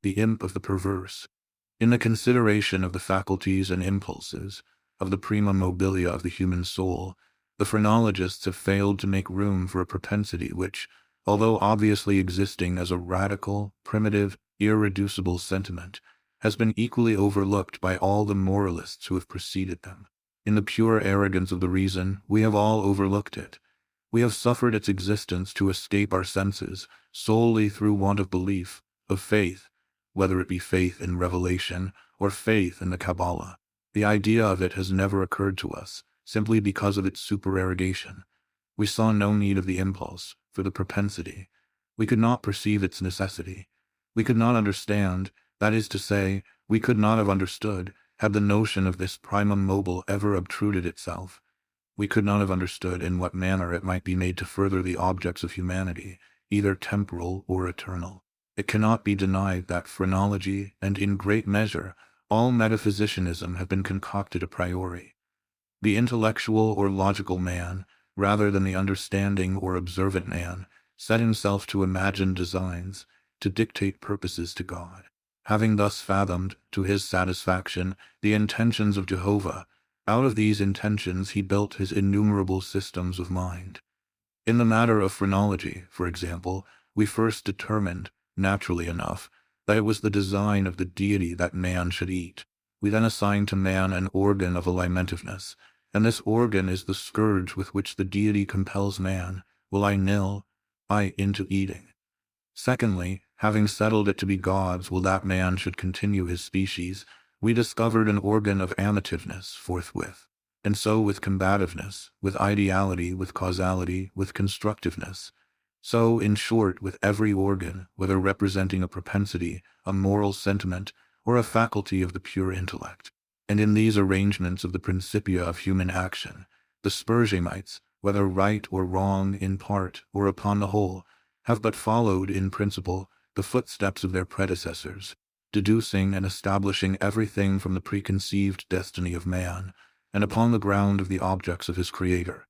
the imp of the perverse. In the consideration of the faculties and impulses, of the prima mobilia of the human soul, the phrenologists have failed to make room for a propensity which, although obviously existing as a radical, primitive, irreducible sentiment, has been equally overlooked by all the moralists who have preceded them. In the pure arrogance of the reason, we have all overlooked it. We have suffered its existence to escape our senses solely through want of belief, of faith, whether it be faith in revelation or faith in the Kabbalah. The idea of it has never occurred to us, simply because of its supererogation. We saw no need of the impulse, for the propensity. We could not perceive its necessity. We could not understand, that is to say, we could not have understood, had the notion of this primum mobile ever obtruded itself. We could not have understood in what manner it might be made to further the objects of humanity, either temporal or eternal. It cannot be denied that phrenology, and in great measure, all metaphysicianism have been concocted a priori. The intellectual or logical man, rather than the understanding or observant man, set himself to imagine designs, to dictate purposes to God. Having thus fathomed, to his satisfaction, the intentions of Jehovah, out of these intentions he built his innumerable systems of mind. In the matter of phrenology, for example, we first determined, naturally enough, that it was the design of the deity that man should eat. We then assigned to man an organ of alimentiveness, and this organ is the scourge with which the deity compels man, into eating. Secondly, having settled it to be God's will that man should continue his species, we discovered an organ of amativeness forthwith. And so with combativeness, with ideality, with causality, with constructiveness. So, in short, with every organ, whether representing a propensity, a moral sentiment, or a faculty of the pure intellect. And in these arrangements of the principia of human action, the Spurzheimites, whether right or wrong in part or upon the whole, have but followed, in principle, the footsteps of their predecessors, deducing and establishing everything from the preconceived destiny of man, and upon the ground of the objects of his Creator.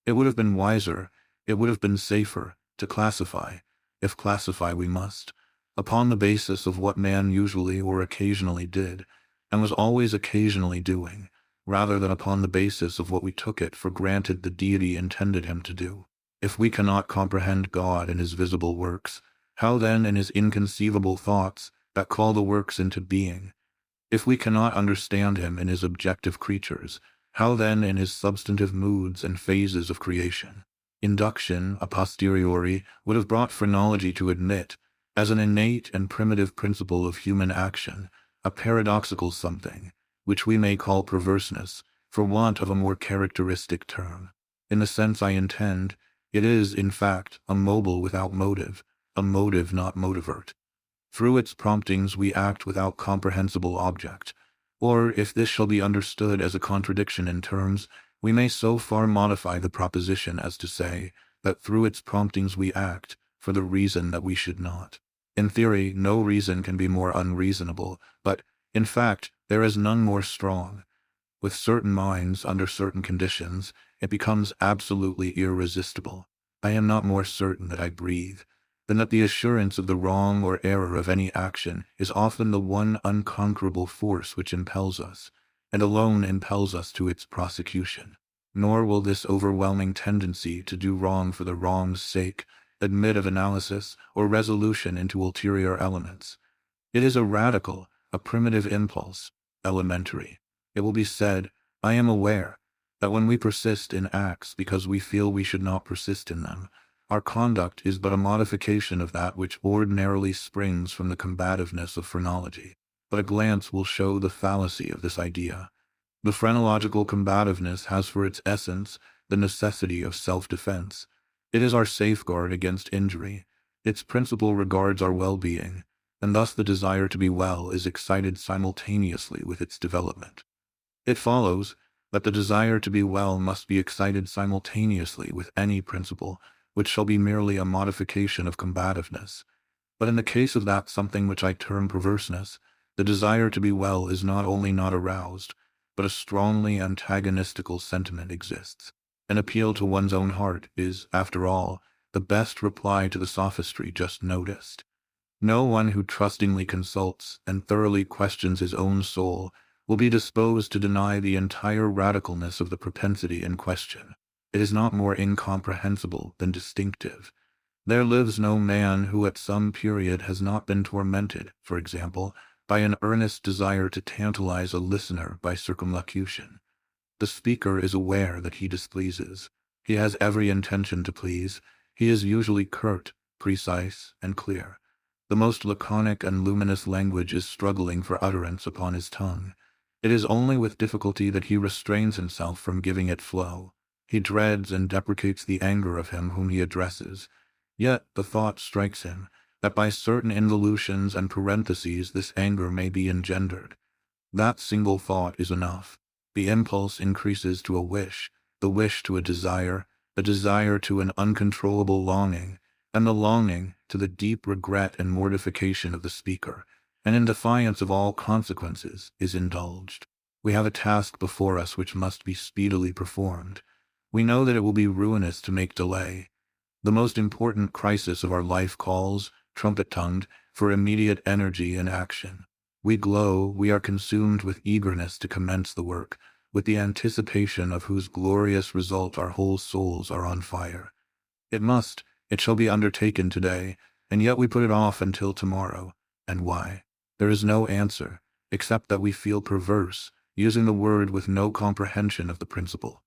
It would have been wiser, it would have been safer, to classify, if classify we must, upon the basis of what man usually or occasionally did, and was always occasionally doing, rather than upon the basis of what we took it for granted the deity intended him to do. If we cannot comprehend God in his visible works, how then in his inconceivable thoughts that call the works into being? If we cannot understand him in his objective creatures, how then in his substantive moods and phases of creation? Induction, a posteriori, would have brought phrenology to admit, as an innate and primitive principle of human action, a paradoxical something, which we may call perverseness, for want of a more characteristic term. In the sense I intend, it is, in fact, a mobile without motive, a motive not motivert. Through its promptings we act without comprehensible object, or, if this shall be understood as a contradiction in terms, we may so far modify the proposition as to say that through its promptings we act, for the reason that we should not. In theory, no reason can be more unreasonable, but, in fact, there is none more strong. With certain minds, under certain conditions, it becomes absolutely irresistible. I am not more certain that I breathe, than that the assurance of the wrong or error of any action is often the one unconquerable force which impels us, and alone impels us to its prosecution. Nor will this overwhelming tendency to do wrong for the wrong's sake admit of analysis or resolution into ulterior elements. It is a radical, a primitive impulse, elementary. It will be said, I am aware, that when we persist in acts because we feel we should not persist in them, our conduct is but a modification of that which ordinarily springs from the combativeness of phrenology. But a glance will show the fallacy of this idea. The phrenological combativeness has for its essence the necessity of self-defense. It is our safeguard against injury. Its principle regards our well-being, and thus the desire to be well is excited simultaneously with its development. It follows that the desire to be well must be excited simultaneously with any principle which shall be merely a modification of combativeness. But in the case of that something which I term perverseness, the desire to be well is not only not aroused, but a strongly antagonistical sentiment exists. An appeal to one's own heart is, after all, the best reply to the sophistry just noticed. No one who trustingly consults and thoroughly questions his own soul will be disposed to deny the entire radicalness of the propensity in question. It is not more incomprehensible than distinctive. There lives no man who at some period has not been tormented, for example, by an earnest desire to tantalize a listener by circumlocution. The speaker is aware that he displeases. He has every intention to please. He is usually curt, precise, and clear. The most laconic and luminous language is struggling for utterance upon his tongue. It is only with difficulty that he restrains himself from giving it flow. He dreads and deprecates the anger of him whom he addresses. Yet the thought strikes him that by certain involutions and parentheses this anger may be engendered. That single thought is enough. The impulse increases to a wish, the wish to a desire to an uncontrollable longing, and the longing to the deep regret and mortification of the speaker, and in defiance of all consequences is indulged. We have a task before us which must be speedily performed. We know that it will be ruinous to make delay. The most important crisis of our life calls, trumpet-tongued, for immediate energy and action. We glow, we are consumed with eagerness to commence the work, with the anticipation of whose glorious result our whole souls are on fire. It shall be undertaken today, and yet we put it off until tomorrow. And why? There is no answer, except that we feel perverse, using the word with no comprehension of the principle.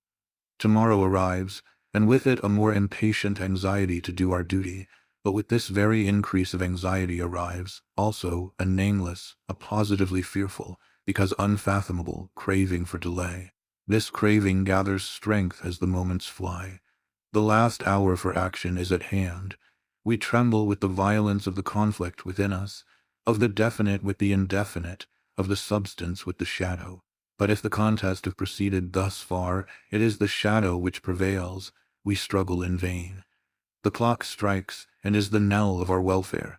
Tomorrow arrives, and with it a more impatient anxiety to do our duty, but with this very increase of anxiety arrives, also, a nameless, a positively fearful, because unfathomable, craving for delay. This craving gathers strength as the moments fly. The last hour for action is at hand. We tremble with the violence of the conflict within us, of the definite with the indefinite, of the substance with the shadow. But if the contest have proceeded thus far, it is the shadow which prevails. We struggle in vain. The clock strikes, and is the knell of our welfare.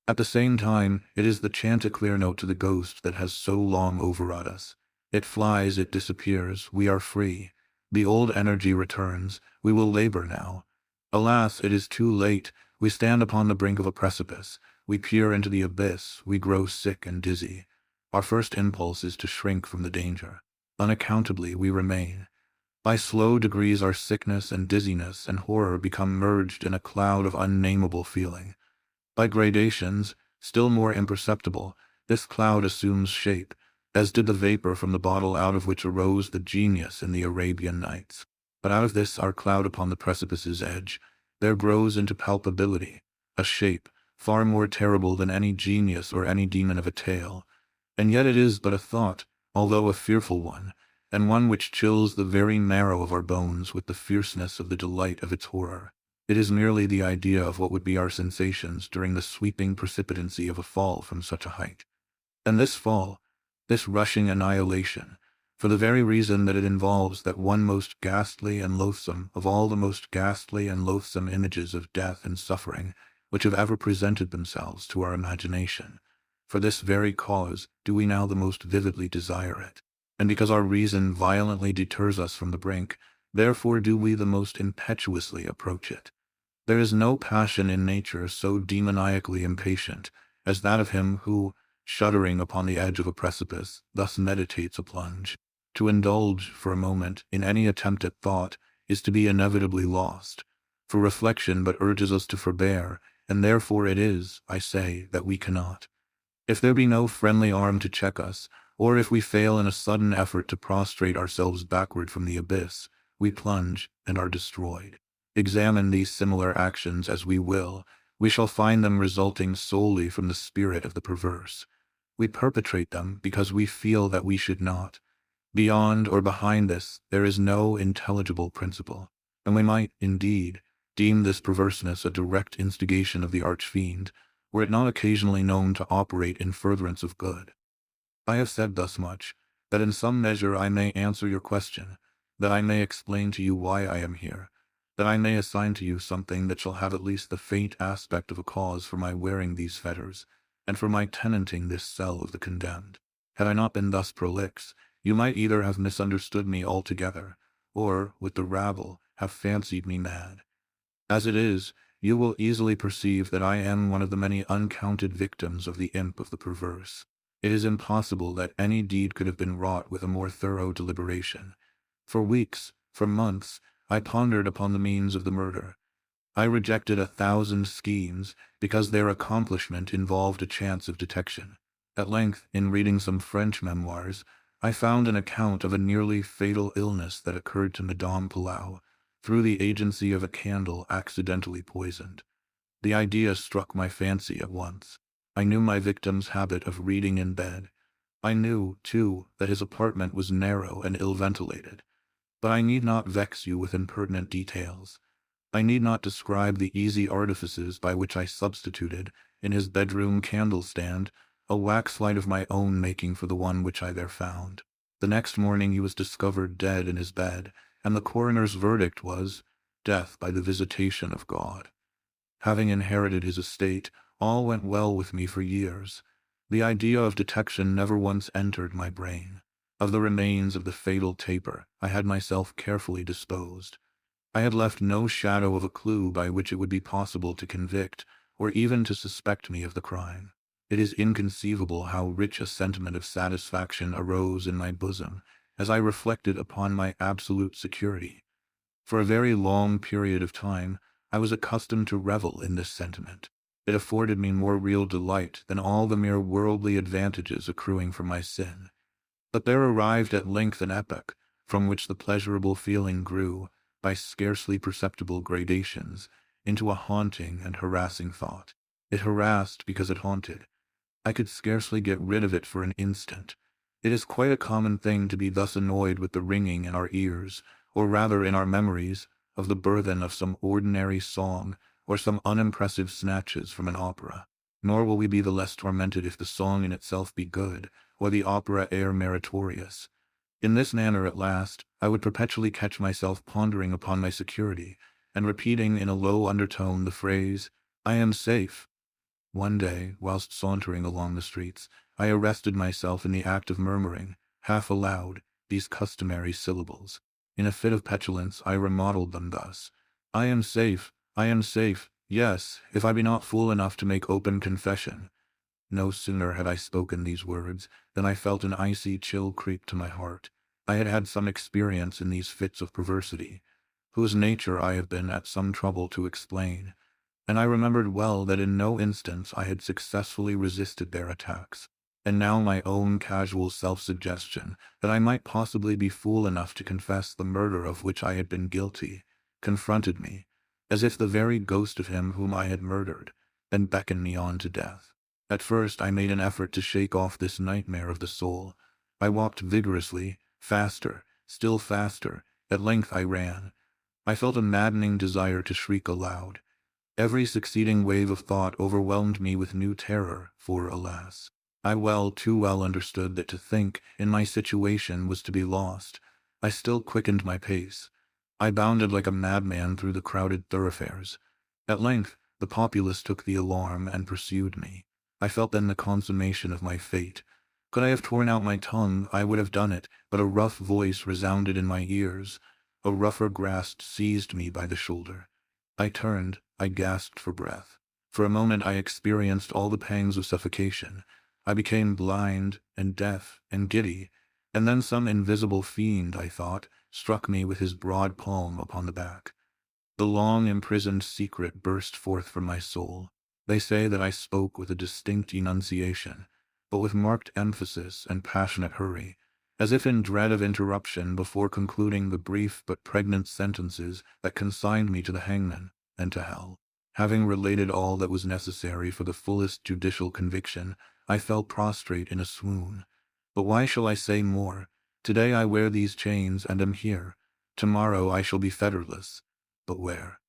At the same time, it is the chanticleer note to the ghost that has so long overwrought us. It flies, it disappears, we are free. The old energy returns, we will labor now. Alas, it is too late, we stand upon the brink of a precipice, we peer into the abyss, we grow sick and dizzy. Our first impulse is to shrink from the danger. Unaccountably we remain. By slow degrees our sickness and dizziness and horror become merged in a cloud of unnameable feeling. By gradations, still more imperceptible, this cloud assumes shape, as did the vapor from the bottle out of which arose the genius in the Arabian Nights. But out of this our cloud upon the precipice's edge, there grows into palpability, a shape, far more terrible than any genius or any demon of a tale. And yet it is but a thought, although a fearful one, and one which chills the very marrow of our bones with the fierceness of the delight of its horror. It is merely the idea of what would be our sensations during the sweeping precipitancy of a fall from such a height. And this fall, this rushing annihilation, for the very reason that it involves that one most ghastly and loathsome of all the most ghastly and loathsome images of death and suffering which have ever presented themselves to our imagination. For this very cause do we now the most vividly desire it. And because our reason violently deters us from the brink, therefore do we the most impetuously approach it. There is no passion in nature so demoniacally impatient as that of him who, shuddering upon the edge of a precipice, thus meditates a plunge. To indulge, for a moment, in any attempt at thought is to be inevitably lost, for reflection but urges us to forbear, and therefore it is, I say, that we cannot. If there be no friendly arm to check us, or if we fail in a sudden effort to prostrate ourselves backward from the abyss, we plunge and are destroyed. Examine these similar actions as we will, we shall find them resulting solely from the spirit of the perverse. We perpetrate them because we feel that we should not. Beyond or behind this, there is no intelligible principle, and we might, indeed, deem this perverseness a direct instigation of the arch-fiend, were it not occasionally known to operate in furtherance of good. I have said thus much, that in some measure I may answer your question, that I may explain to you why I am here, that I may assign to you something that shall have at least the faint aspect of a cause for my wearing these fetters, and for my tenanting this cell of the condemned. Had I not been thus prolix, you might either have misunderstood me altogether, or, with the rabble, have fancied me mad. As it is, you will easily perceive that I am one of the many uncounted victims of the imp of the perverse. It is impossible that any deed could have been wrought with a more thorough deliberation. For weeks, for months, I pondered upon the means of the murder. I rejected 1,000 schemes because their accomplishment involved a chance of detection. At length, in reading some French memoirs, I found an account of a nearly fatal illness that occurred to Madame Palau through the agency of a candle accidentally poisoned. The idea struck my fancy at once. I knew my victim's habit of reading in bed. I knew, too, that his apartment was narrow and ill-ventilated. But I need not vex you with impertinent details. I need not describe the easy artifices by which I substituted, in his bedroom candle-stand, a waxlight of my own making for the one which I there found. The next morning he was discovered dead in his bed, and the coroner's verdict was, death by the visitation of God. Having inherited his estate, all went well with me for years. The idea of detection never once entered my brain. Of the remains of the fatal taper, I had myself carefully disposed. I had left no shadow of a clue by which it would be possible to convict, or even to suspect me of the crime. It is inconceivable how rich a sentiment of satisfaction arose in my bosom as I reflected upon my absolute security. For a very long period of time, I was accustomed to revel in this sentiment. It afforded me more real delight than all the mere worldly advantages accruing from my sin. But there arrived at length an epoch from which the pleasurable feeling grew, by scarcely perceptible gradations, into a haunting and harassing thought. It harassed because it haunted. I could scarcely get rid of it for an instant. It is quite a common thing to be thus annoyed with the ringing in our ears, or rather in our memories, of the burthen of some ordinary song, or some unimpressive snatches from an opera. Nor will we be the less tormented if the song in itself be good, or the opera air meritorious. In this manner, at last, I would perpetually catch myself pondering upon my security, and repeating in a low undertone the phrase, "I am safe." One day, whilst sauntering along the streets, I arrested myself in the act of murmuring, half aloud, these customary syllables. In a fit of petulance, I remodeled them thus: "I am safe, I am safe, yes, if I be not fool enough to make open confession." No sooner had I spoken these words than I felt an icy chill creep to my heart. I had had some experience in these fits of perversity, whose nature I have been at some trouble to explain, and I remembered well that in no instance I had successfully resisted their attacks. And now my own casual self-suggestion that I might possibly be fool enough to confess the murder of which I had been guilty confronted me, as if the very ghost of him whom I had murdered, and beckoned me on to death. At first I made an effort to shake off this nightmare of the soul. I walked vigorously, faster, still faster. At length I ran. I felt a maddening desire to shriek aloud. Every succeeding wave of thought overwhelmed me with new terror, for, alas, I too well understood that to think in my situation was to be lost. I still quickened my pace. I bounded like a madman through the crowded thoroughfares. At length, the populace took the alarm and pursued me. I felt then the consummation of my fate. Could I have torn out my tongue, I would have done it, but a rough voice resounded in my ears. A rougher grasp seized me by the shoulder. I turned, I gasped for breath. For a moment I experienced all the pangs of suffocation. I became blind, and deaf, and giddy, and then some invisible fiend, I thought, struck me with his broad palm upon the back. The long imprisoned secret burst forth from my soul. They say that I spoke with a distinct enunciation, but with marked emphasis and passionate hurry, as if in dread of interruption before concluding the brief but pregnant sentences that consigned me to the hangman and to hell. Having related all that was necessary for the fullest judicial conviction, I fell prostrate in a swoon. But why shall I say more? Today I wear these chains and am here. Tomorrow I shall be fetterless. But where?